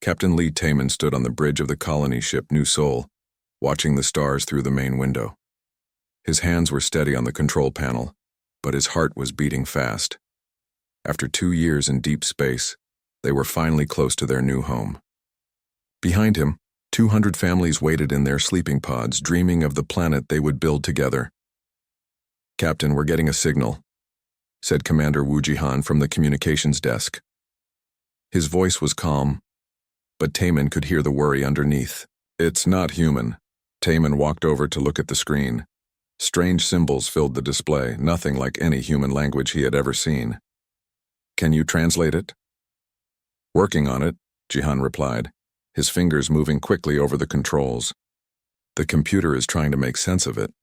Captain Lee Taman stood on the bridge of the colony ship New Sol, watching the stars through the main window. His hands were steady on the control panel, but his heart was beating fast. After 2 years in deep space, they were finally close to their new home. Behind him, 200 families waited in their sleeping pods, dreaming of the planet they would build together. "Captain, we're getting a signal," said Commander Wu Jihan from the communications desk. His voice was calm, but Taman could hear the worry underneath. "It's not human." Taman walked over to look at the screen. Strange symbols filled the display, nothing like any human language he had ever seen. "Can you translate it?" "Working on it," Jihan replied, his fingers moving quickly over the controls. "The computer is trying to make sense of it."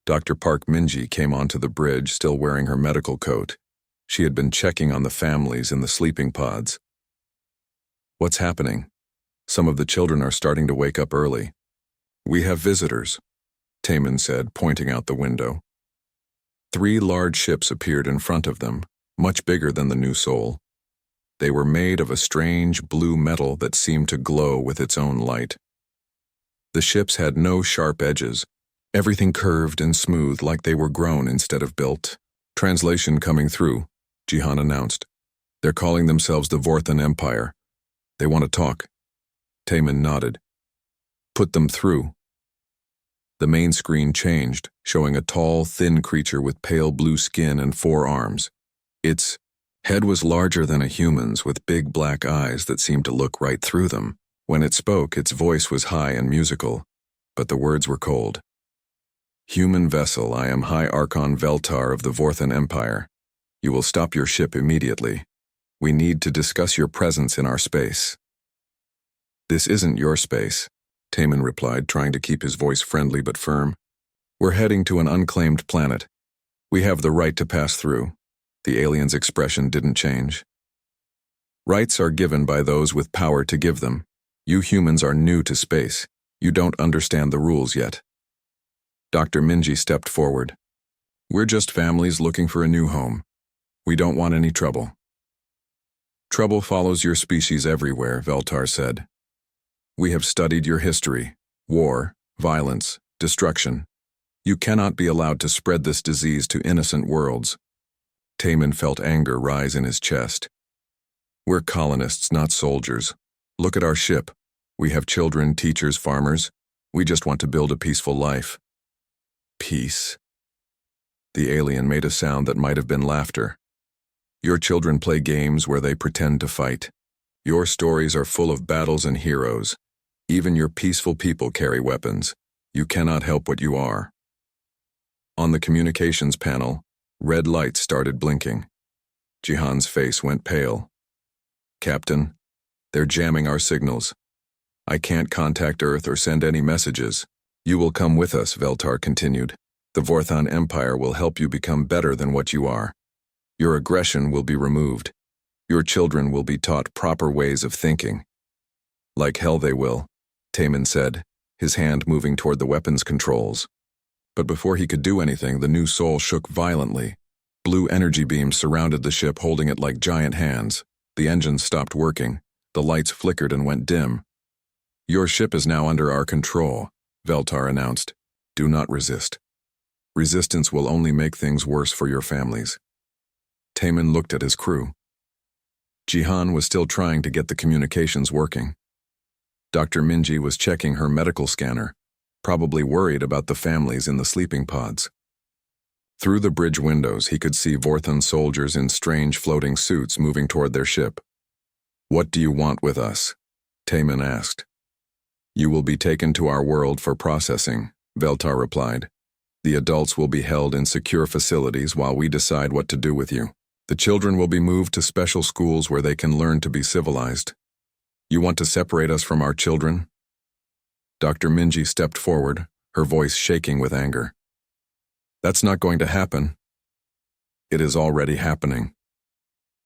Dr. Park Minji came onto the bridge, still wearing her medical coat. She had been checking on the families in the sleeping pods. "What's happening? Some of the children are starting to wake up early." "We have visitors," Taman said, pointing out the window. 3 large ships appeared in front of them, much bigger than the New Sol. They were made of a strange blue metal that seemed to glow with its own light. The ships had no sharp edges, everything curved and smooth like they were grown instead of built. "Translation coming through," Jihan announced. "They're calling themselves the Vorthan Empire. They want to talk." Taman nodded. "Put them through." The main screen changed, showing a tall, thin creature with pale blue skin and 4 arms. Its head was larger than a human's, with big black eyes that seemed to look right through them. When it spoke, its voice was high and musical, but the words were cold. "Human vessel, I am High Archon Veltar of the Vorthan Empire. You will stop your ship immediately. We need to discuss your presence in our space." "This isn't your space," Taman replied, trying to keep his voice friendly but firm. "We're heading to an unclaimed planet. We have the right to pass through." The alien's expression didn't change. "Rights are given by those with power to give them. You humans are new to space. You don't understand the rules yet." Dr. Minji stepped forward. "We're just families looking for a new home. We don't want any trouble." "Trouble follows your species everywhere," Veltar said. "We have studied your history. War, violence, destruction. You cannot be allowed to spread this disease to innocent worlds." Taman felt anger rise in his chest. "We're colonists, not soldiers. Look at our ship. We have children, teachers, farmers. We just want to build a peaceful life." "Peace?" The alien made a sound that might have been laughter. "Your children play games where they pretend to fight. Your stories are full of battles and heroes. Even your peaceful people carry weapons. You cannot help what you are." On the communications panel, red lights started blinking. Jihan's face went pale. "Captain, they're jamming our signals. I can't contact Earth or send any messages." "You will come with us," Veltar continued. "The Vorthan Empire will help you become better than what you are. Your aggression will be removed. Your children will be taught proper ways of thinking." "Like hell they will," Taman said, his hand moving toward the weapons controls. But before he could do anything, the New Sol shook violently. Blue energy beams surrounded the ship, holding it like giant hands. The engines stopped working. The lights flickered and went dim. "Your ship is now under our control," Veltar announced. "Do not resist. Resistance will only make things worse for your families." Taman looked at his crew. Jihan was still trying to get the communications working. Dr. Minji was checking her medical scanner, probably worried about the families in the sleeping pods. Through the bridge windows, he could see Vorthan soldiers in strange floating suits moving toward their ship. "What do you want with us?" Taman asked. "You will be taken to our world for processing," Veltar replied. "The adults will be held in secure facilities while we decide what to do with you. The children will be moved to special schools where they can learn to be civilized. You want to separate us from our children?" Dr. Minji stepped forward, her voice shaking with anger. "That's not going to happen." "It is already happening,"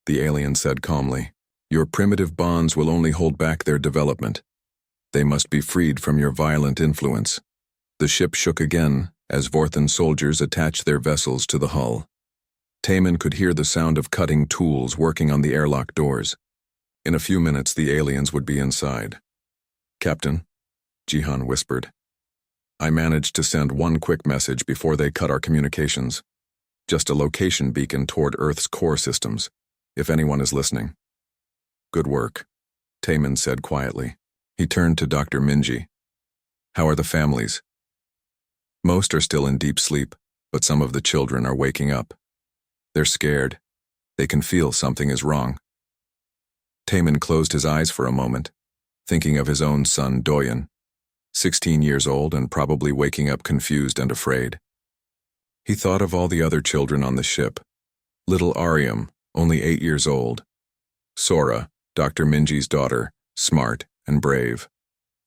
the alien said calmly. "Your primitive bonds will only hold back their development. They must be freed from your violent influence." The ship shook again as Vorthan soldiers attached their vessels to the hull. Taman could hear the sound of cutting tools working on the airlock doors. In a few minutes, the aliens would be inside. "Captain," Jihan whispered, "I managed to send one quick message before they cut our communications. Just a location beacon toward Earth's core systems, if anyone is listening." "Good work," Taemin said quietly. He turned to Dr. Minji. "How are the families?" "Most are still in deep sleep, but some of the children are waking up. They're scared. They can feel something is wrong." Taemin closed his eyes for a moment, thinking of his own son Doyen, 16 years old and probably waking up confused and afraid. He thought of all the other children on the ship. Little Ariam, only 8 years old. Sora, Dr. Minji's daughter, smart and brave.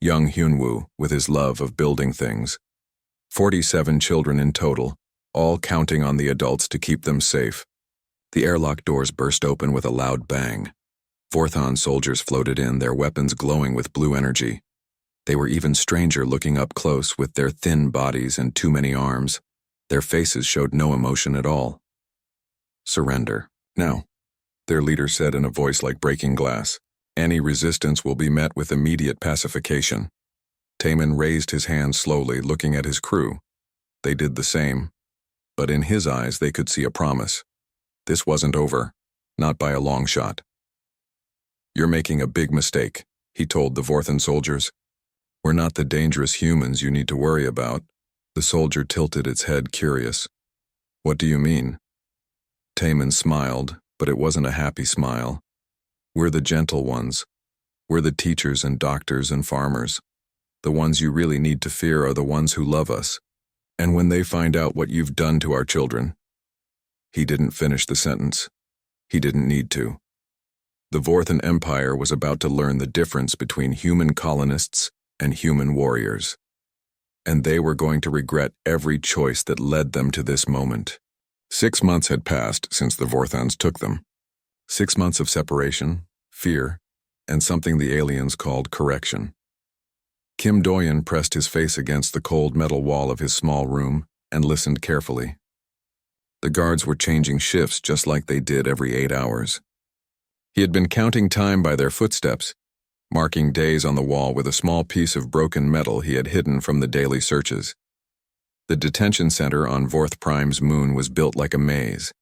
Young Hyunwoo, with his love of building things. 47 children in total, all counting on the adults to keep them safe. The airlock doors burst open with a loud bang. Vorthon soldiers floated in, their weapons glowing with blue energy. They were even stranger looking up close with their thin bodies and too many arms. Their faces showed no emotion at all. "Surrender. Now," their leader said in a voice like breaking glass. "Any resistance will be met with immediate pacification." Taemin raised his hand slowly, looking at his crew. They did the same. But in his eyes they could see a promise. This wasn't over, not by a long shot. "You're making a big mistake," he told the Vorthan soldiers. "We're not the dangerous humans you need to worry about." The soldier tilted its head, curious. "What do you mean?" Taemin smiled, but it wasn't a happy smile. "We're the gentle ones. We're the teachers and doctors and farmers. The ones you really need to fear are the ones who love us. And when they find out what you've done to our children..." He didn't finish the sentence. He didn't need to. The Vorthan Empire was about to learn the difference between human colonists and human warriors. And they were going to regret every choice that led them to this moment. 6 months had passed since the Vorthans took them. 6 months of separation, fear, and something the aliens called correction. Kim Doyen pressed his face against the cold metal wall of his small room and listened carefully. The guards were changing shifts just like they did every 8 hours. He had been counting time by their footsteps, marking days on the wall with a small piece of broken metal he had hidden from the daily searches. The detention center on Vorth Prime's moon was built like a maze.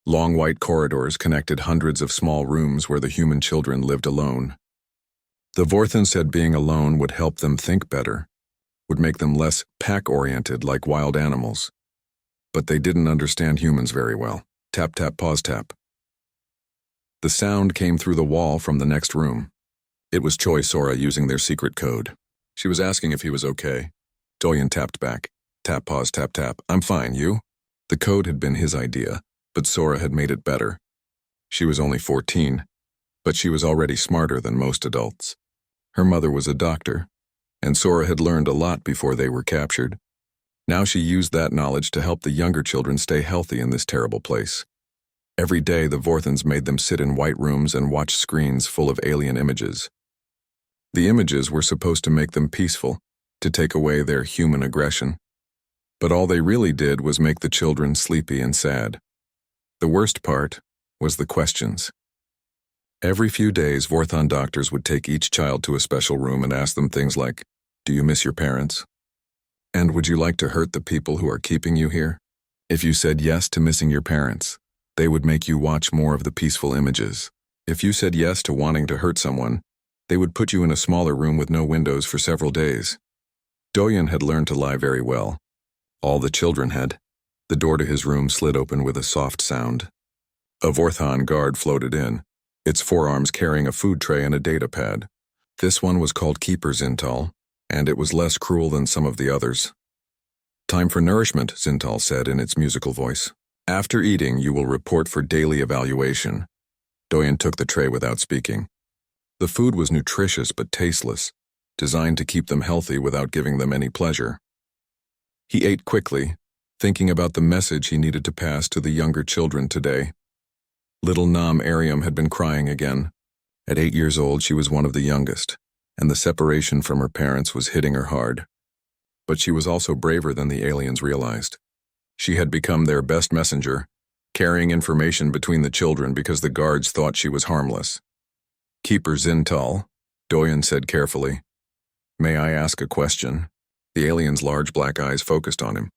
Long white corridors connected hundreds of small rooms where the human children lived alone. The Vorthans said being alone would help them think better, would make them less pack-oriented like wild animals. But they didn't understand humans very well. Tap, tap, pause, tap. The sound came through the wall from the next room. It was Choi Sora using their secret code. She was asking if he was okay. Doyen tapped back. Tap, pause, tap, tap. "I'm fine, you?" The code had been his idea, but Sora had made it better. She was only 14, but she was already smarter than most adults. Her mother was a doctor, and Sora had learned a lot before they were captured. Now she used that knowledge to help the younger children stay healthy in this terrible place. Every day the Vorthans made them sit in white rooms and watch screens full of alien images. The images were supposed to make them peaceful, to take away their human aggression. But all they really did was make the children sleepy and sad. The worst part was the questions. Every few days, Vorthon doctors would take each child to a special room and ask them things like, "Do you miss your parents? And would you like to hurt the people who are keeping you here?" If you said yes to missing your parents, they would make you watch more of the peaceful images. If you said yes to wanting to hurt someone, they would put you in a smaller room with no windows for several days. Doyen had learned to lie very well. All the children had. The door to his room slid open with a soft sound. A Vorthon guard floated in, its forearms carrying a food tray and a data pad. This one was called Keeper Zintal, and it was less cruel than some of the others. "Time for nourishment," Zintal said in its musical voice. "After eating, you will report for daily evaluation." Doyen took the tray without speaking. The food was nutritious but tasteless, designed to keep them healthy without giving them any pleasure. He ate quickly, thinking about the message he needed to pass to the younger children today. Little Nam Ariam had been crying again. At 8 years old, she was one of the youngest, and the separation from her parents was hitting her hard. But she was also braver than the aliens realized. She had become their best messenger, carrying information between the children because the guards thought she was harmless. Keeper Zintal, Doyen said carefully. May I ask a question? The alien's large black eyes focused on him.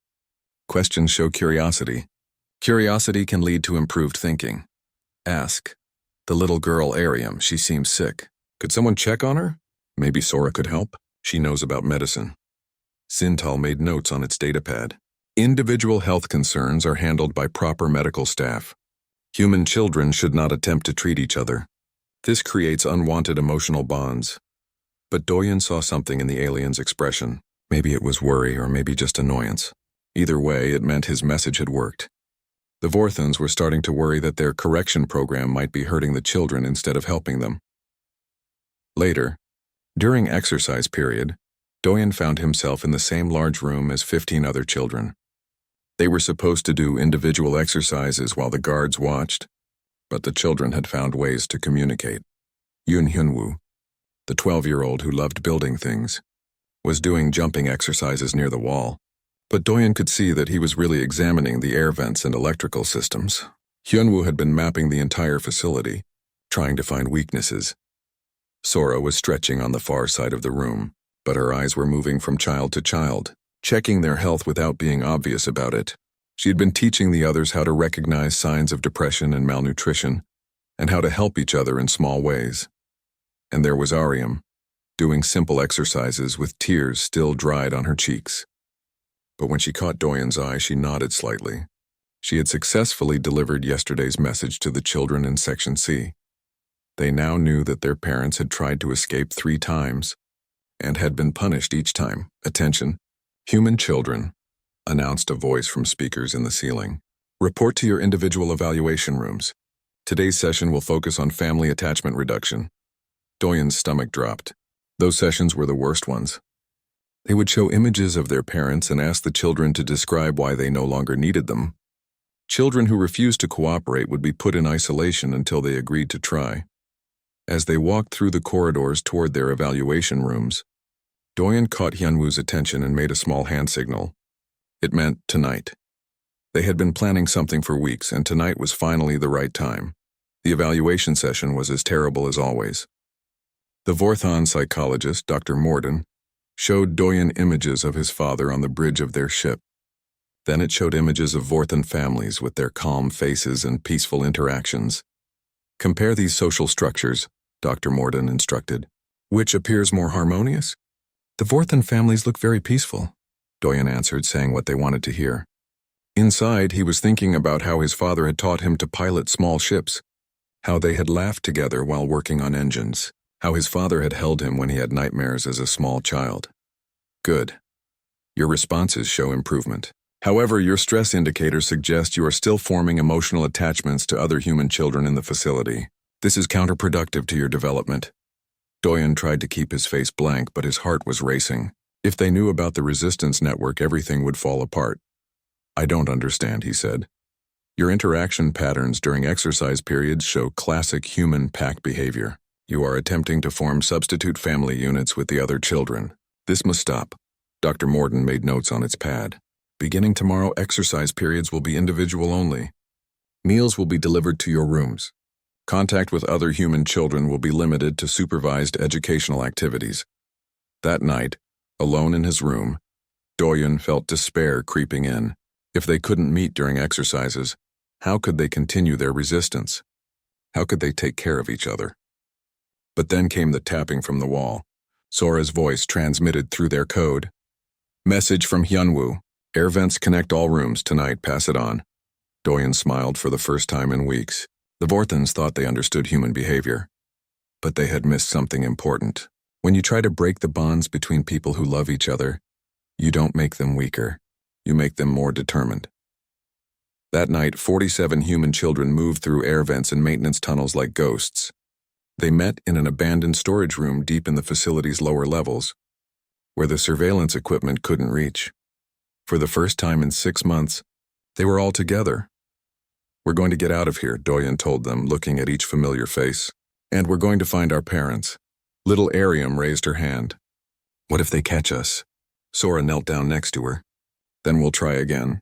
Questions show curiosity. Curiosity can lead to improved thinking. Ask. The little girl, Ariam, she seems sick. Could someone check on her? Maybe Sora could help. She knows about medicine. Zintal made notes on its datapad. Individual health concerns are handled by proper medical staff. Human children should not attempt to treat each other. This creates unwanted emotional bonds. But Doyen saw something in the alien's expression. Maybe it was worry or maybe just annoyance. Either way, it meant his message had worked. The Vorthons were starting to worry that their correction program might be hurting the children instead of helping them. Later, during exercise period, Doyen found himself in the same large room as 15 other children. They were supposed to do individual exercises while the guards watched, but the children had found ways to communicate. Yoon Hyunwoo, the 12-year-old who loved building things, was doing jumping exercises near the wall, but Doyen could see that he was really examining the air vents and electrical systems. Hyunwoo had been mapping the entire facility, trying to find weaknesses. Sora was stretching on the far side of the room, but her eyes were moving from child to child, checking their health without being obvious about it. She had been teaching the others how to recognize signs of depression and malnutrition, and how to help each other in small ways. And there was Ariam, doing simple exercises with tears still dried on her cheeks. But when she caught Doyen's eye, she nodded slightly. She had successfully delivered yesterday's message to the children in Section C. They now knew that their parents had tried to escape 3 times, and had been punished each time. Attention, human children, announced a voice from speakers in the ceiling. Report to your individual evaluation rooms. Today's session will focus on family attachment reduction. Doyen's stomach dropped. Those sessions were the worst ones. They would show images of their parents and ask the children to describe why they no longer needed them. Children who refused to cooperate would be put in isolation until they agreed to try. As they walked through the corridors toward their evaluation rooms, Doyen caught Hyunwoo's attention and made a small hand signal. It meant tonight. They had been planning something for weeks, and tonight was finally the right time. The evaluation session was as terrible as always. The Vorthon psychologist, Dr. Morden, showed Doyen images of his father on the bridge of their ship. Then it showed images of Vorthon families with their calm faces and peaceful interactions. Compare these social structures, Dr. Morden instructed. Which appears more harmonious? The Vorthon families look very peaceful, Doyen answered, saying what they wanted to hear. Inside, he was thinking about how his father had taught him to pilot small ships, how they had laughed together while working on engines, how his father had held him when he had nightmares as a small child. Good. Your responses show improvement. However, your stress indicators suggest you are still forming emotional attachments to other human children in the facility. This is counterproductive to your development. Doyen tried to keep his face blank, but his heart was racing. If they knew about the resistance network, everything would fall apart. I don't understand, he said. Your interaction patterns during exercise periods show classic human pack behavior. You are attempting to form substitute family units with the other children. This must stop. Dr. Morden made notes on its pad. Beginning tomorrow, exercise periods will be individual only. Meals will be delivered to your rooms. Contact with other human children will be limited to supervised educational activities. That night, alone in his room, Doyen felt despair creeping in. If they couldn't meet during exercises, how could they continue their resistance? How could they take care of each other? But then came the tapping from the wall. Sora's voice transmitted through their code. Message from Hyunwoo. Air vents connect all rooms tonight, pass it on. Doyen smiled for the first time in weeks. The Vorthons thought they understood human behavior. But they had missed something important. When you try to break the bonds between people who love each other, you don't make them weaker. You make them more determined. That night, 47 human children moved through air vents and maintenance tunnels like ghosts. They met in an abandoned storage room deep in the facility's lower levels, where the surveillance equipment couldn't reach. For the first time in 6 months, they were all together. We're going to get out of here, Doyen told them, looking at each familiar face. And we're going to find our parents. Little Ariam raised her hand. What if they catch us? Sora knelt down next to her. Then we'll try again.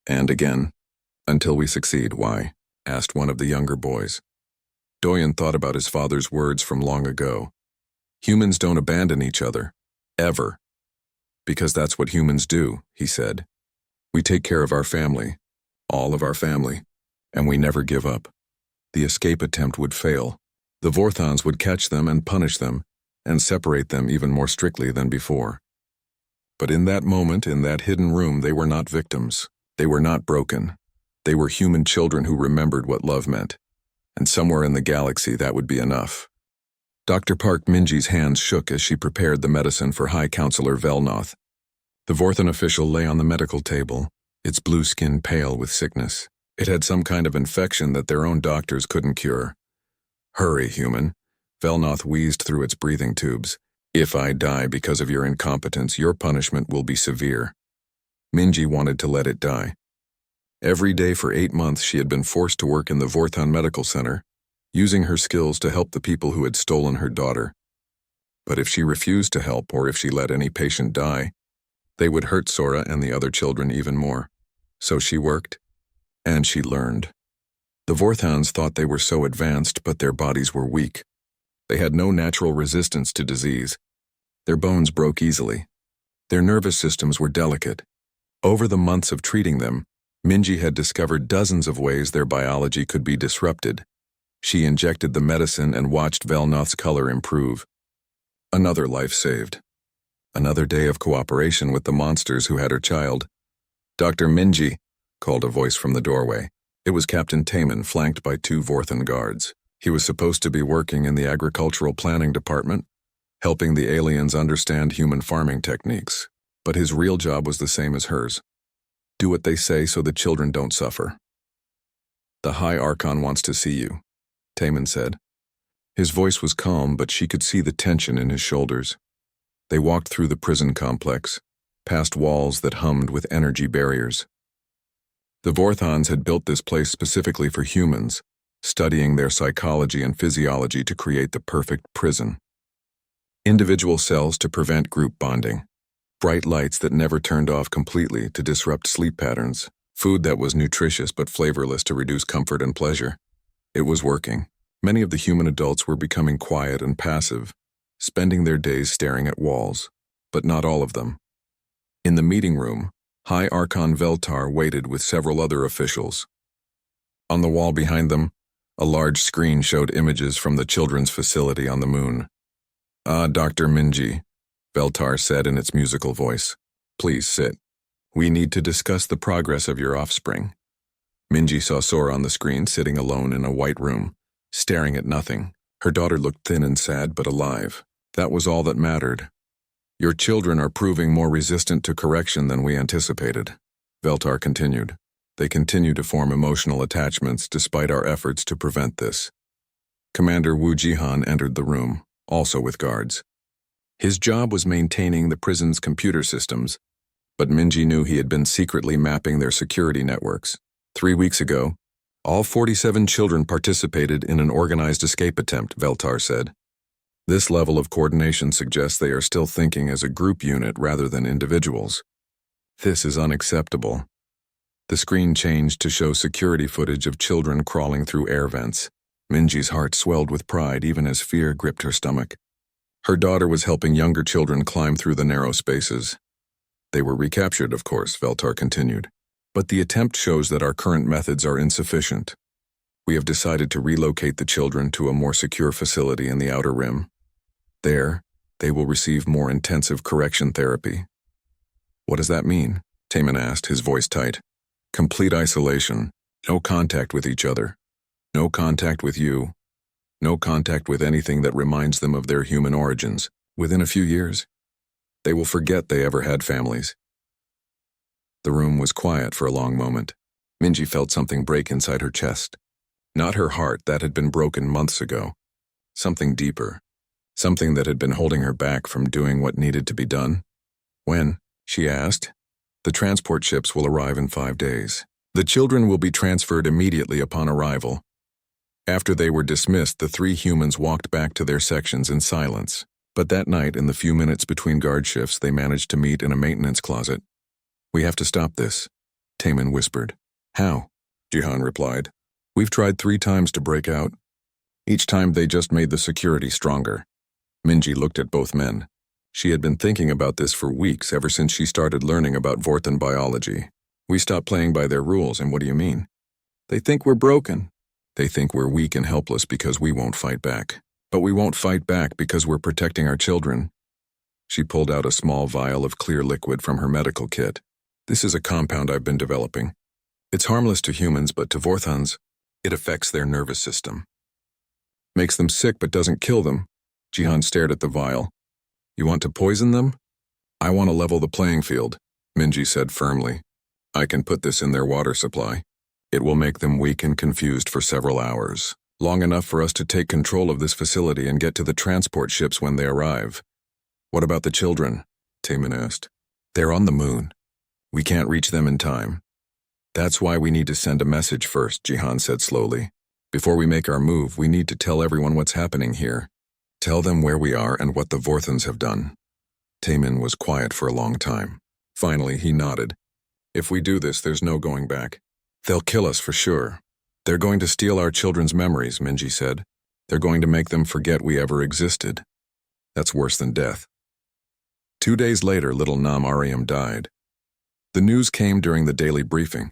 And again. Until we succeed, why? Asked one of the younger boys. Doyen thought about his father's words from long ago. Humans don't abandon each other. Ever. Because that's what humans do, he said. We take care of our family. All of our family. And we never give up. The escape attempt would fail. The Vorthons would catch them and punish them, and separate them even more strictly than before. But in that moment, in that hidden room, they were not victims. They were not broken. They were human children who remembered what love meant. And somewhere in the galaxy, that would be enough. Dr. Park Minji's hands shook as she prepared the medicine for High Counselor Velnoth. The Vorthon official lay on the medical table, its blue skin pale with sickness. It had some kind of infection that their own doctors couldn't cure. Hurry, human. Velnoth wheezed through its breathing tubes. If I die because of your incompetence, your punishment will be severe. Minji wanted to let it die. Every day for 8 months she had been forced to work in the Vorthon Medical Center, using her skills to help the people who had stolen her daughter. But if she refused to help or if she let any patient die, they would hurt Sora and the other children even more. So she worked, and she learned. The Vorthons thought they were so advanced, but their bodies were weak. They had no natural resistance to disease. Their bones broke easily. Their nervous systems were delicate. Over the months of treating them, Minji had discovered dozens of ways their biology could be disrupted. She injected the medicine and watched Velnoth's color improve. Another life saved. Another day of cooperation with the monsters who had her child. Dr. Minji, called a voice from the doorway. It was Captain Taman, flanked by 2 Vorthon guards. He was supposed to be working in the agricultural planning department, helping the aliens understand human farming techniques. But his real job was the same as hers. Do what they say so the children don't suffer. The High Archon wants to see you, Taman said. His voice was calm, but she could see the tension in his shoulders. They walked through the prison complex, past walls that hummed with energy barriers. The Vorthons had built this place specifically for humans, studying their psychology and physiology to create the perfect prison. Individual cells to prevent group bonding. Bright lights that never turned off completely to disrupt sleep patterns. Food that was nutritious but flavorless to reduce comfort and pleasure. It was working. Many of the human adults were becoming quiet and passive, spending their days staring at walls, but not all of them. In the meeting room, High Archon Veltar waited with several other officials. On the wall behind them, a large screen showed images from the children's facility on the moon. "Ah, Dr. Minji," Veltar said in its musical voice. "Please sit. We need to discuss the progress of your offspring." Minji saw Sora on the screen sitting alone in a white room, staring at nothing. Her daughter looked thin and sad but alive. That was all that mattered. "Your children are proving more resistant to correction than we anticipated," Veltar continued. "They continue to form emotional attachments despite our efforts to prevent this." Commander Wu Jihan entered the room, also with guards. His job was maintaining the prison's computer systems, but Minji knew he had been secretly mapping their security networks. 3 weeks ago, all 47 children participated in an organized escape attempt, Veltar said. This level of coordination suggests they are still thinking as a group unit rather than individuals. This is unacceptable. The screen changed to show security footage of children crawling through air vents. Minji's heart swelled with pride even as fear gripped her stomach. Her daughter was helping younger children climb through the narrow spaces. They were recaptured, of course, Veltar continued. But the attempt shows that our current methods are insufficient. We have decided to relocate the children to a more secure facility in the Outer Rim. There, they will receive more intensive correction therapy. "What does that mean?" Taman asked, his voice tight. "Complete isolation, no contact with each other, no contact with you, no contact with anything that reminds them of their human origins. Within a few years, they will forget they ever had families." The room was quiet for a long moment. Minji felt something break inside her chest. Not her heart, that had been broken months ago. Something deeper. Something that had been holding her back from doing what needed to be done. "When?" she asked. "The transport ships will arrive in 5 days. The children will be transferred immediately upon arrival." After they were dismissed, the 3 humans walked back to their sections in silence. But that night, in the few minutes between guard shifts, they managed to meet in a maintenance closet. "We have to stop this," Taman whispered. "How?" Jihan replied. "We've tried 3 times to break out. Each time they just made the security stronger. Minji looked at both men. She had been thinking about this for weeks, ever since she started learning about Vorthan biology. We stopped playing by their rules, and what do you mean? They think we're broken. They think we're weak and helpless because we won't fight back. But we won't fight back because we're protecting our children. She pulled out a small vial of clear liquid from her medical kit. This is a compound I've been developing. It's harmless to humans, but to Vorthans, it affects their nervous system. Makes them sick but doesn't kill them. Jihan stared at the vial. You want to poison them? I want to level the playing field, Minji said firmly. I can put this in their water supply. It will make them weak and confused for several hours, long enough for us to take control of this facility and get to the transport ships when they arrive. What about the children? Taemin asked. They're on the moon. We can't reach them in time. That's why we need to send a message first, Jihan said slowly. Before we make our move, we need to tell everyone what's happening here. Tell them where we are and what the Vorthans have done. Taemin was quiet for a long time. Finally, he nodded. If we do this, there's no going back. They'll kill us for sure. They're going to steal our children's memories, Minji said. They're going to make them forget we ever existed. That's worse than death. 2 days later, little Nam Ariam died. The news came during the daily briefing.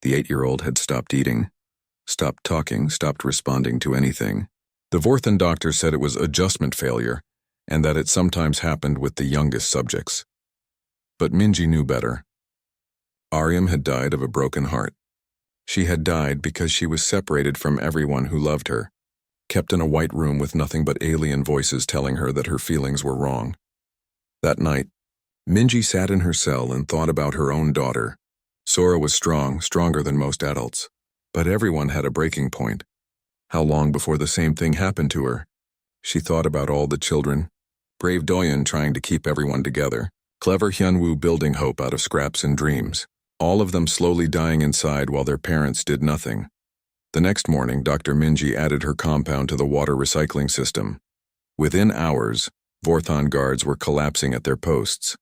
The 8-year-old had stopped eating, stopped talking, stopped responding to anything. The Vorthan doctor said it was adjustment failure, and that it sometimes happened with the youngest subjects. But Minji knew better. Ariam had died of a broken heart. She had died because she was separated from everyone who loved her, kept in a white room with nothing but alien voices telling her that her feelings were wrong. That night, Minji sat in her cell and thought about her own daughter. Sora was strong, stronger than most adults. But everyone had a breaking point. How long before the same thing happened to her? She thought about all the children. Brave Doyen trying to keep everyone together. Clever Hyunwoo building hope out of scraps and dreams. All of them slowly dying inside while their parents did nothing. The next morning, Dr. Minji added her compound to the water recycling system. Within hours, Vorthan guards were collapsing at their posts.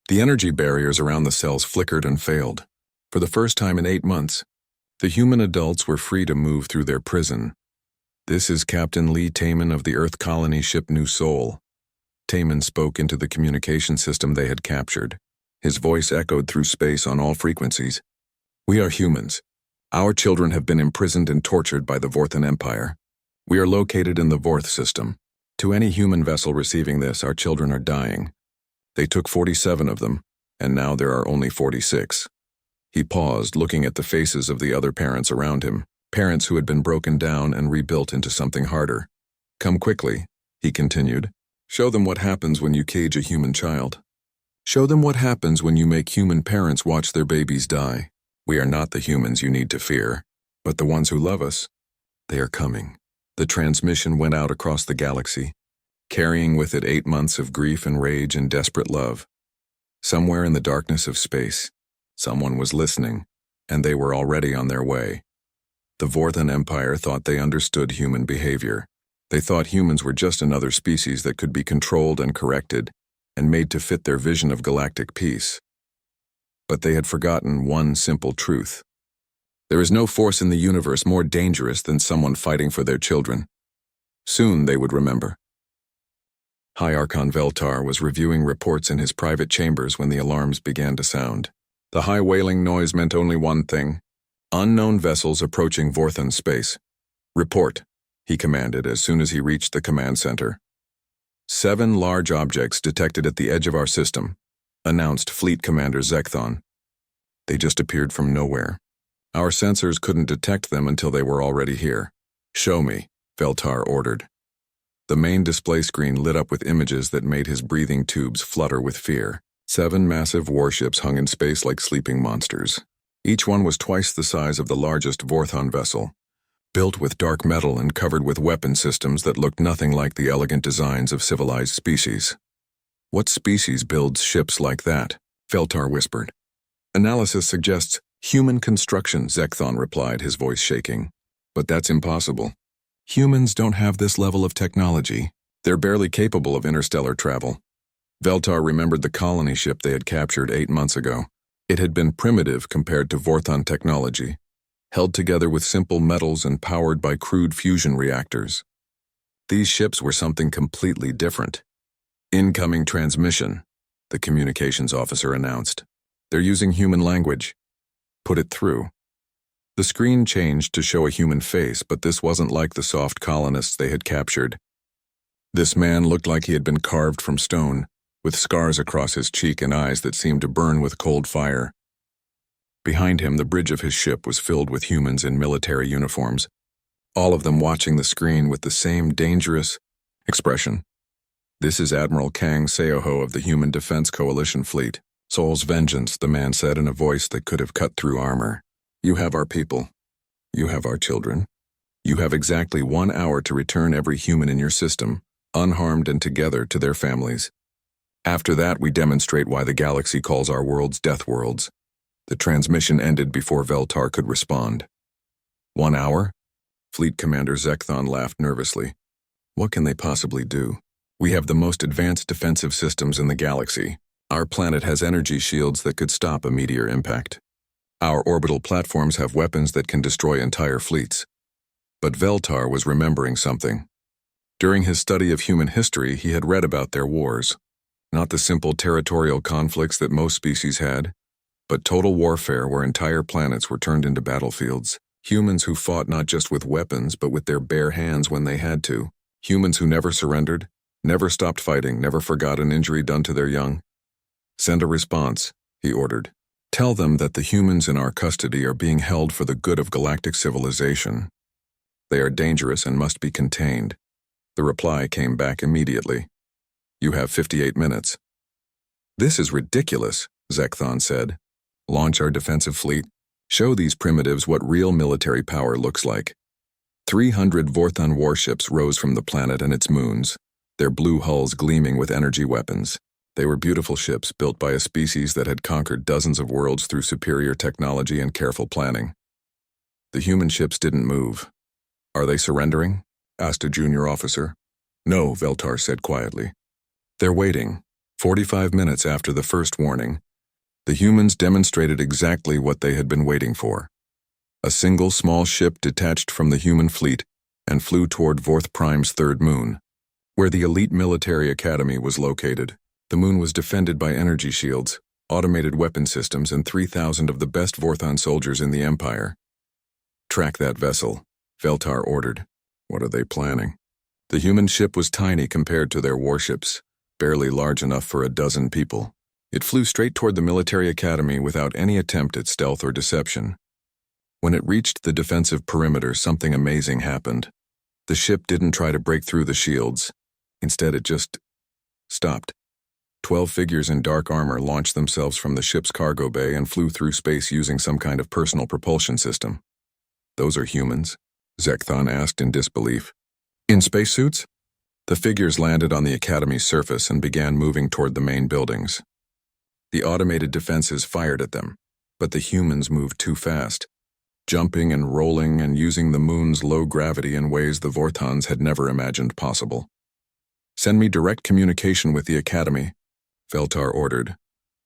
The energy barriers around the cells flickered and failed. For the first time in 8 months, the human adults were free to move through their prison. This is Captain Lee Taemin of the Earth colony ship New Seoul. Taemin spoke into the communication system they had captured. His voice echoed through space on all frequencies. We are humans. Our children have been imprisoned and tortured by the Vorthan Empire. We are located in the Vorth system. To any human vessel receiving this, our children are dying. They took 47 of them, and now there are only 46. He paused, looking at the faces of the other parents around him, parents who had been broken down and rebuilt into something harder. Come quickly, he continued. Show them what happens when you cage a human child. Show them what happens when you make human parents watch their babies die. We are not the humans you need to fear, but the ones who love us. They are coming. The transmission went out across the galaxy, carrying with it 8 months of grief and rage and desperate love. Somewhere in the darkness of space, someone was listening, and they were already on their way. The Vorthan Empire thought they understood human behavior. They thought humans were just another species that could be controlled and corrected, and made to fit their vision of galactic peace. But they had forgotten one simple truth. There is no force in the universe more dangerous than someone fighting for their children. Soon they would remember. High Archon Veltar was reviewing reports in his private chambers when the alarms began to sound. The high wailing noise meant only one thing: unknown vessels approaching Vorthan space. Report, he commanded as soon as he reached the command center. 7 large objects detected at the edge of our system, announced Fleet Commander Zekthon. They just appeared from nowhere. Our sensors couldn't detect them until they were already here. Show me, Veltar ordered. The main display screen lit up with images that made his breathing tubes flutter with fear. 7 massive warships hung in space like sleeping monsters. Each one was twice the size of the largest Vorthan vessel, built with dark metal and covered with weapon systems that looked nothing like the elegant designs of civilized species. What species builds ships like that? Veltar whispered. Analysis suggests human construction, Zekthon replied, his voice shaking. But that's impossible. Humans don't have this level of technology. They're barely capable of interstellar travel. Veltar remembered the colony ship they had captured 8 months ago. It had been primitive compared to Vorthan technology, held together with simple metals and powered by crude fusion reactors. These ships were something completely different. Incoming transmission, the communications officer announced. They're using human language. Put it through. The screen changed to show a human face, but this wasn't like the soft colonists they had captured. This man looked like he had been carved from stone, with scars across his cheek and eyes that seemed to burn with cold fire. Behind him, the bridge of his ship was filled with humans in military uniforms, all of them watching the screen with the same dangerous expression. "This is Admiral Kang Seoho of the Human Defense Coalition Fleet. Seoul's vengeance," the man said in a voice that could have cut through armor. "You have our people. You have our children. You have exactly 1 hour to return every human in your system, unharmed and together, to their families. After that, we demonstrate why the galaxy calls our worlds Deathworlds." The transmission ended before Veltar could respond. 1 hour? Fleet Commander Zekthon laughed nervously. "What can they possibly do? We have the most advanced defensive systems in the galaxy. Our planet has energy shields that could stop a meteor impact. Our orbital platforms have weapons that can destroy entire fleets." But Veltar was remembering something. During his study of human history, he had read about their wars. Not the simple territorial conflicts that most species had, but total warfare where entire planets were turned into battlefields. Humans who fought not just with weapons, but with their bare hands when they had to. Humans who never surrendered, never stopped fighting, never forgot an injury done to their young. "Send a response," he ordered. "Tell them that the humans in our custody are being held for the good of galactic civilization. They are dangerous and must be contained." The reply came back immediately. "You have 58 minutes. "This is ridiculous," Zekthon said. "Launch our defensive fleet. Show these primitives what real military power looks like." 300 Vorthon warships rose from the planet and its moons, their blue hulls gleaming with energy weapons. They were beautiful ships built by a species that had conquered dozens of worlds through superior technology and careful planning. The human ships didn't move. "Are they surrendering?" asked a junior officer. "No," Veltar said quietly. "They're waiting." 45 minutes after the first warning, the humans demonstrated exactly what they had been waiting for. A single small ship detached from the human fleet and flew toward Vorth Prime's third moon, where the elite military academy was located. The moon was defended by energy shields, automated weapon systems, and 3,000 of the best Vorthon soldiers in the Empire. "Track that vessel," Veltar ordered. "What are they planning?" The human ship was tiny compared to their warships, barely large enough for a dozen people. It flew straight toward the military academy without any attempt at stealth or deception. When it reached the defensive perimeter, something amazing happened. The ship didn't try to break through the shields. Instead, it just stopped. 12 figures in dark armor launched themselves from the ship's cargo bay and flew through space using some kind of personal propulsion system. "Those are humans?" Zekthon asked in disbelief. "In spacesuits?" The figures landed on the academy's surface and began moving toward the main buildings. The automated defenses fired at them, but the humans moved too fast, jumping and rolling and using the moon's low gravity in ways the Vorthons had never imagined possible. "Send me direct communication with the Academy," Veltar ordered.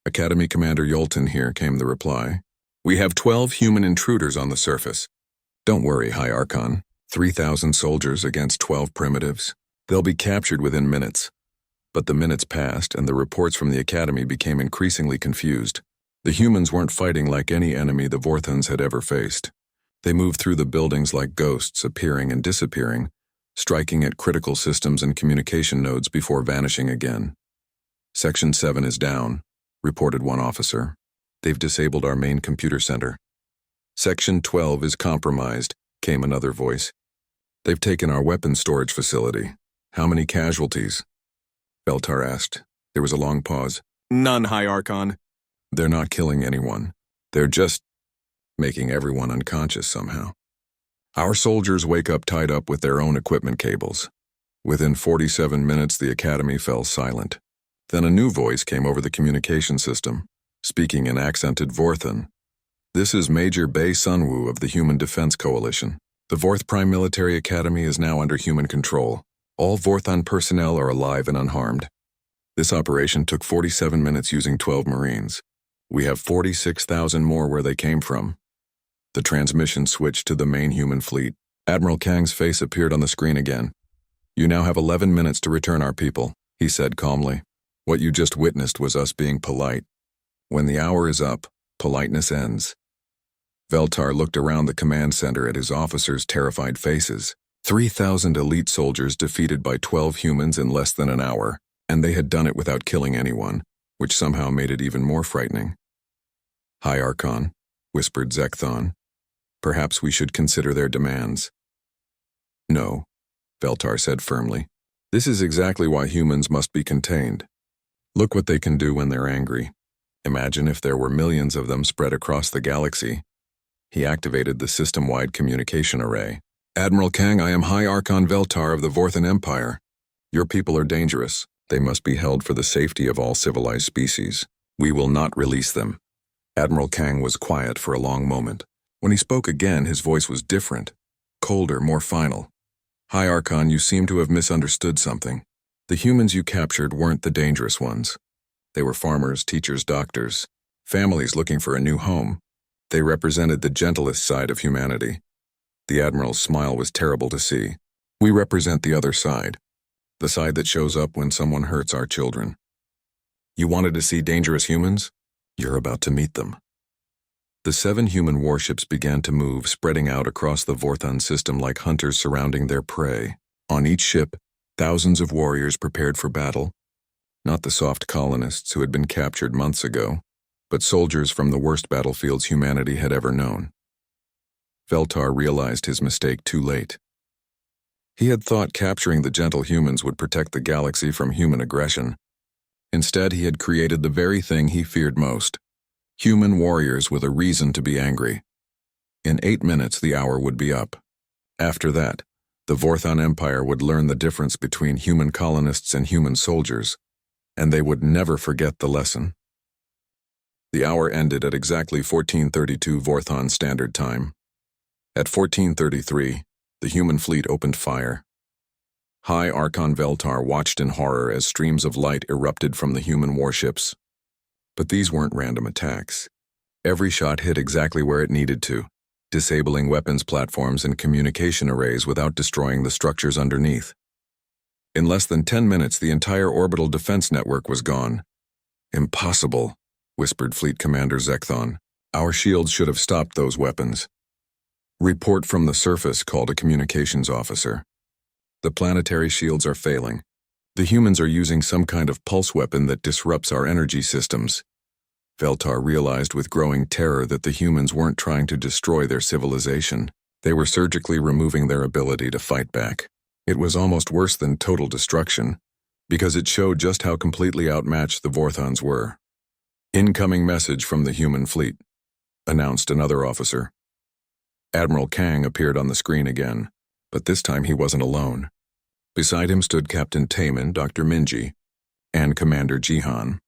"Academy Commander Yolton here," came the reply. "We have 12 human intruders on the surface." "Don't worry, High Archon. 3,000 soldiers against 12 primitives. They'll be captured within minutes." But the minutes passed, and the reports from the Academy became increasingly confused. The humans weren't fighting like any enemy the Vorthons had ever faced. They moved through the buildings like ghosts, appearing and disappearing, striking at critical systems and communication nodes before vanishing again. "Section 7 is down," reported one officer. "They've disabled our main computer center." "Section 12 is compromised," came another voice. "They've taken our weapons storage facility. How many casualties?" Veltar asked. There was a long pause. "None, High Archon." "They're not killing anyone. They're just making everyone unconscious somehow. Our soldiers wake up tied up with their own equipment cables." Within 47 minutes, the Academy fell silent. Then a new voice came over the communication system, speaking in accented Vorthon. "This is Major Bei Sunwoo of the Human Defense Coalition. The Vorth Prime Military Academy is now under human control. All Vorthon personnel are alive and unharmed. This operation took 47 minutes using 12 Marines. We have 46,000 more where they came from." The transmission switched to the main human fleet. Admiral Kang's face appeared on the screen again. You now have 11 minutes to return our people, he said calmly. What you just witnessed was us being polite. When the hour is up, politeness ends. Veltar looked around the command center at his officers' terrified faces. 3,000 elite soldiers defeated by 12 humans in less than an hour, and they had done it without killing anyone, which somehow made it even more frightening. High Archon, whispered Zekthon. Perhaps we should consider their demands. No, Veltar said firmly. This is exactly why humans must be contained. Look what they can do when they're angry. Imagine if there were millions of them spread across the galaxy. He activated the system-wide communication array. Admiral Kang, I am High Archon Veltar of the Vorthan Empire. Your people are dangerous. They must be held for the safety of all civilized species. We will not release them. Admiral Kang was quiet for a long moment. When he spoke again, his voice was different, colder, more final. High Archon, you seem to have misunderstood something. The humans you captured weren't the dangerous ones. They were farmers, teachers, doctors, families looking for a new home. They represented the gentlest side of humanity. The Admiral's smile was terrible to see. We represent the other side, the side that shows up when someone hurts our children. You wanted to see dangerous humans? You're about to meet them. The 7 human warships began to move, spreading out across the Vorthan system like hunters surrounding their prey. On each ship, thousands of warriors prepared for battle. Not the soft colonists who had been captured months ago, but soldiers from the worst battlefields humanity had ever known. Veltar realized his mistake too late. He had thought capturing the gentle humans would protect the galaxy from human aggression. Instead, he had created the very thing he feared most: human warriors with a reason to be angry. In 8 minutes, the hour would be up. After that, the Vorthan Empire would learn the difference between human colonists and human soldiers, and they would never forget the lesson. The hour ended at exactly 14:32 Vorthan Standard Time. At 14:33, the human fleet opened fire. High Archon Veltar watched in horror as streams of light erupted from the human warships. But these weren't random attacks. Every shot hit exactly where it needed to, disabling weapons platforms and communication arrays without destroying the structures underneath. In less than 10 minutes, the entire orbital defense network was gone. Impossible, whispered Fleet Commander Zekthon. Our shields should have stopped those weapons. Report from the surface, called a communications officer. The planetary shields are failing. The humans are using some kind of pulse weapon that disrupts our energy systems. Veltar realized with growing terror that the humans weren't trying to destroy their civilization. They were surgically removing their ability to fight back. It was almost worse than total destruction, because it showed just how completely outmatched the Vorthans were. Incoming message from the human fleet, announced another officer. Admiral Kang appeared on the screen again, but this time he wasn't alone. Beside him stood Captain Taman, Dr. Minji, and Commander Jihan.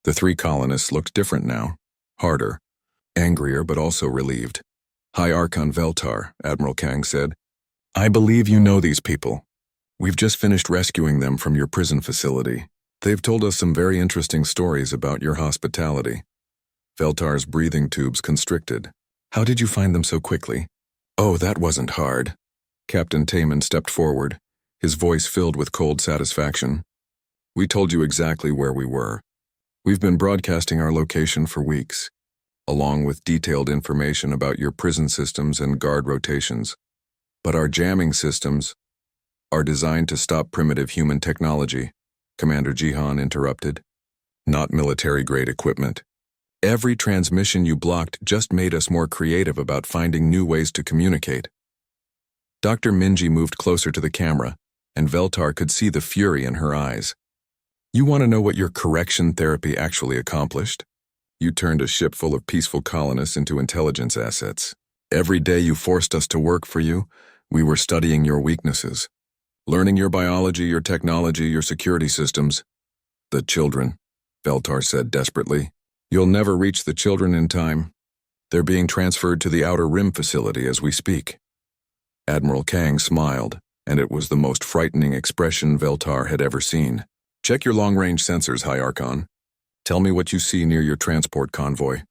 The 3 colonists looked different now, harder, angrier, but also relieved. High Archon Veltar, Admiral Kang said, I believe you know these people. We've just finished rescuing them from your prison facility. They've told us some very interesting stories about your hospitality. Veltar's breathing tubes constricted. How did you find them so quickly? Oh, that wasn't hard. Captain Taman stepped forward, his voice filled with cold satisfaction. We told you exactly where we were. We've been broadcasting our location for weeks, along with detailed information about your prison systems and guard rotations. But our jamming systems are designed to stop primitive human technology, Commander Jihan interrupted. Not military-grade equipment. Every transmission you blocked just made us more creative about finding new ways to communicate. Dr. Minji moved closer to the camera, and Veltar could see the fury in her eyes. You want to know what your correction therapy actually accomplished? You turned a ship full of peaceful colonists into intelligence assets. Every day you forced us to work for you, we were studying your weaknesses, learning your biology, your technology, your security systems. The children, Veltar said desperately. You'll never reach the children in time. They're being transferred to the Outer Rim facility as we speak. Admiral Kang smiled, and it was the most frightening expression Veltar had ever seen. Check your long-range sensors, High Archon. Tell me what you see near your transport convoy.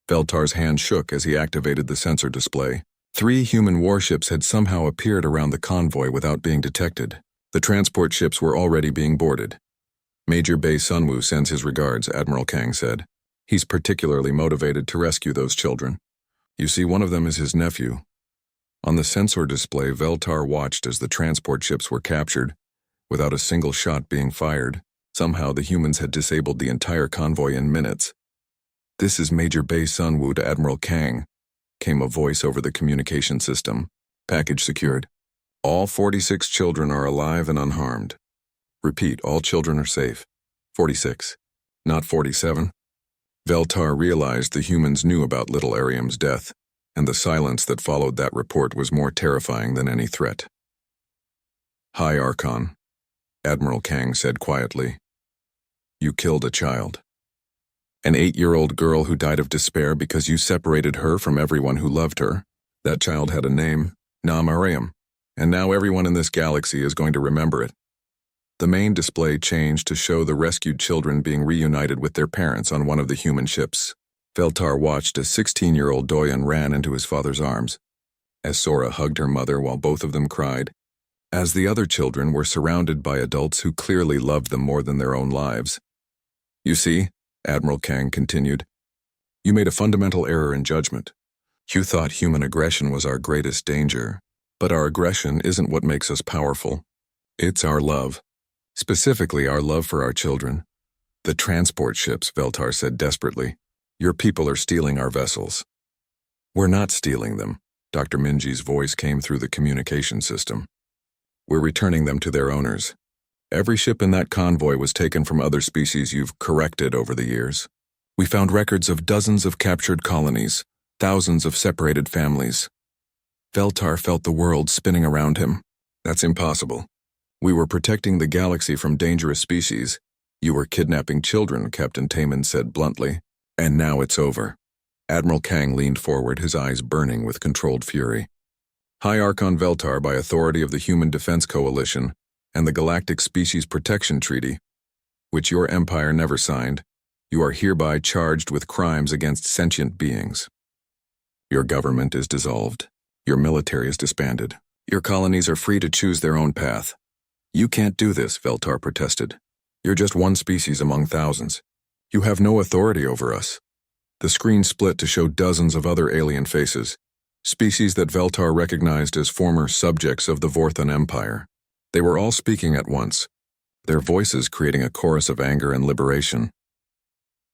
Veltar's hand shook as he activated the sensor display. 3 human warships had somehow appeared around the convoy without being detected. The transport ships were already being boarded. Major Bei Sunwoo sends his regards, Admiral Kang said. He's particularly motivated to rescue those children. You see, one of them is his nephew. On the sensor display, Veltar watched as the transport ships were captured, without a single shot being fired. Somehow the humans had disabled the entire convoy in minutes. This is Major Bei Sunwoo to Admiral Kang, came a voice over the communication system. Package secured. All 46 children are alive and unharmed. Repeat, all children are safe. 46. Not 47. Veltar realized the humans knew about little Ariam's death, and the silence that followed that report was more terrifying than any threat. Hi, Archon, Admiral Kang said quietly. You killed a child. An 8-year-old girl who died of despair because you separated her from everyone who loved her. That child had a name, Narration, and now everyone in this galaxy is going to remember it. The main display changed to show the rescued children being reunited with their parents on one of the human ships. Veltar watched as 16-year-old Doyen ran into his father's arms, as Sora hugged her mother while both of them cried, as the other children were surrounded by adults who clearly loved them more than their own lives. You see, Admiral Kang continued, you made a fundamental error in judgment. You thought human aggression was our greatest danger, but our aggression isn't what makes us powerful. It's our love. Specifically, our love for our children. The transport ships, Veltar said desperately. Your people are stealing our vessels. We're not stealing them, Dr. Minji's voice came through the communication system. We're returning them to their owners. Every ship in that convoy was taken from other species you've corrected over the years. We found records of dozens of captured colonies, thousands of separated families. Veltar felt the world spinning around him. That's impossible. We were protecting the galaxy from dangerous species. You were kidnapping children, Captain Taman said bluntly. And now it's over. Admiral Kang leaned forward, his eyes burning with controlled fury. High Archon Veltar, by authority of the Human Defense Coalition and the Galactic Species Protection Treaty, which your empire never signed, you are hereby charged with crimes against sentient beings. Your government is dissolved. Your military is disbanded. Your colonies are free to choose their own path. You can't do this, Veltar protested. You're just one species among thousands. You have no authority over us. The screen split to show dozens of other alien faces, species that Veltar recognized as former subjects of the Vorthon Empire. They were all speaking at once, their voices creating a chorus of anger and liberation.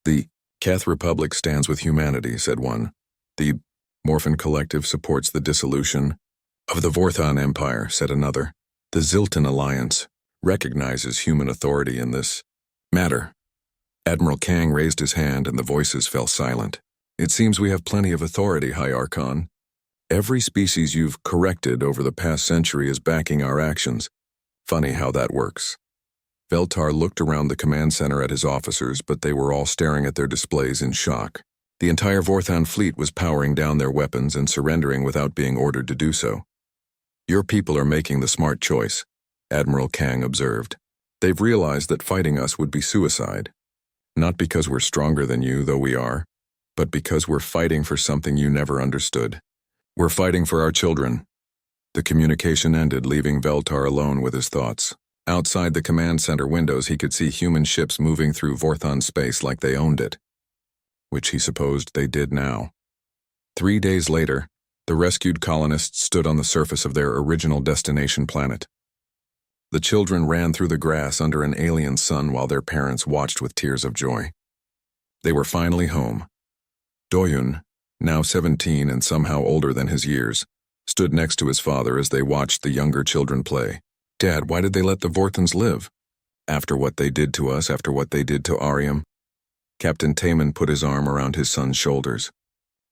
The Keth Republic stands with humanity, said one. The Morphin Collective supports the dissolution of the Vorthon Empire, said another. The Zilton Alliance recognizes human authority in this matter. Admiral Kang raised his hand and the voices fell silent. It seems we have plenty of authority, High Archon. Every species you've corrected over the past century is backing our actions. Funny how that works. Veltar looked around the command center at his officers, but they were all staring at their displays in shock. The entire Vorthon fleet was powering down their weapons and surrendering without being ordered to do so. Your people are making the smart choice, Admiral Kang observed. They've realized that fighting us would be suicide. Not because we're stronger than you, though we are, but because we're fighting for something you never understood. We're fighting for our children. The communication ended, leaving Veltar alone with his thoughts. Outside the command center windows, he could see human ships moving through Vorthon space like they owned it, which he supposed they did now. 3 days later, the rescued colonists stood on the surface of their original destination planet. The children ran through the grass under an alien sun while their parents watched with tears of joy. They were finally home. Doyun, now 17 and somehow older than his years, stood next to his father as they watched the younger children play. Dad, why did they let the Vorthons live? After what they did to us, after what they did to Ariam? Captain Taman put his arm around his son's shoulders.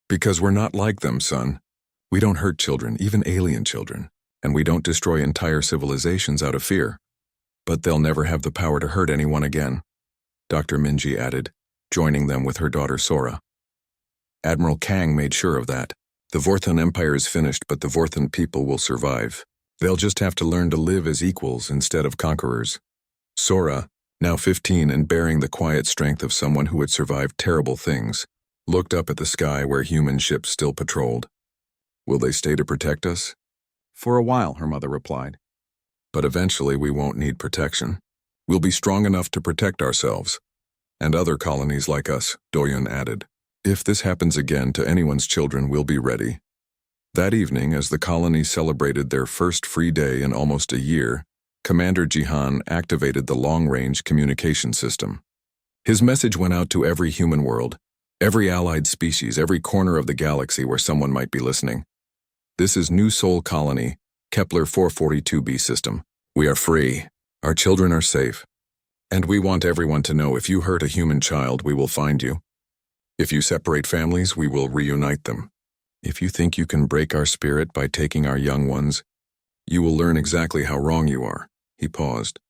Because we're not like them, son. We don't hurt children, even alien children, and we don't destroy entire civilizations out of fear. But they'll never have the power to hurt anyone again, Dr. Minji added, joining them with her daughter Sora. Admiral Kang made sure of that. The Vorthon Empire is finished, but the Vorthon people will survive. They'll just have to learn to live as equals instead of conquerors. Sora, now 15 and bearing the quiet strength of someone who had survived terrible things, looked up at the sky where human ships still patrolled. Will they stay to protect us? For a while, her mother replied. But eventually we won't need protection. We'll be strong enough to protect ourselves. And other colonies like us, Doyun added. If this happens again to anyone's children, we'll be ready. That evening, as the colony celebrated their first free day in almost a year, Commander Jihan activated the long-range communication system. His message went out to every human world, every allied species, every corner of the galaxy where someone might be listening. This is New Sol Colony, Kepler 442b system. We are free. Our children are safe. And we want everyone to know if you hurt a human child, we will find you. If you separate families, we will reunite them. If you think you can break our spirit by taking our young ones, you will learn exactly how wrong you are. He paused,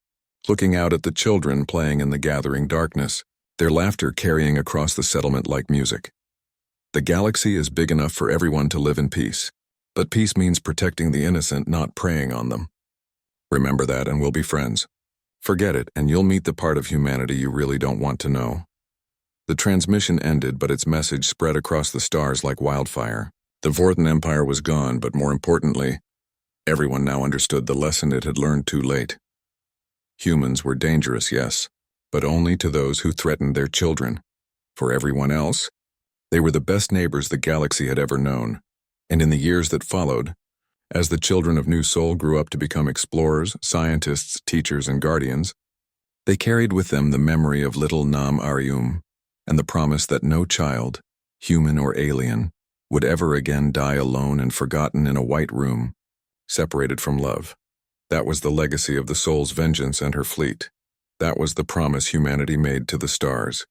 looking out at the children playing in the gathering darkness, their laughter carrying across the settlement like music. The galaxy is big enough for everyone to live in peace, but peace means protecting the innocent, not preying on them. Remember that and we'll be friends. Forget it and you'll meet the part of humanity you really don't want to know. The transmission ended, but its message spread across the stars like wildfire. The Vorten Empire was gone, but more importantly, everyone now understood the lesson it had learned too late. Humans were dangerous, yes, but only to those who threatened their children. For everyone else, they were the best neighbors the galaxy had ever known. And in the years that followed, as the children of New Sol grew up to become explorers, scientists, teachers, and guardians, they carried with them the memory of little Nam Arium and the promise that no child, human or alien, would ever again die alone and forgotten in a white room, separated from love. That was the legacy of the Sol's vengeance and her fleet. That was the promise humanity made to the stars.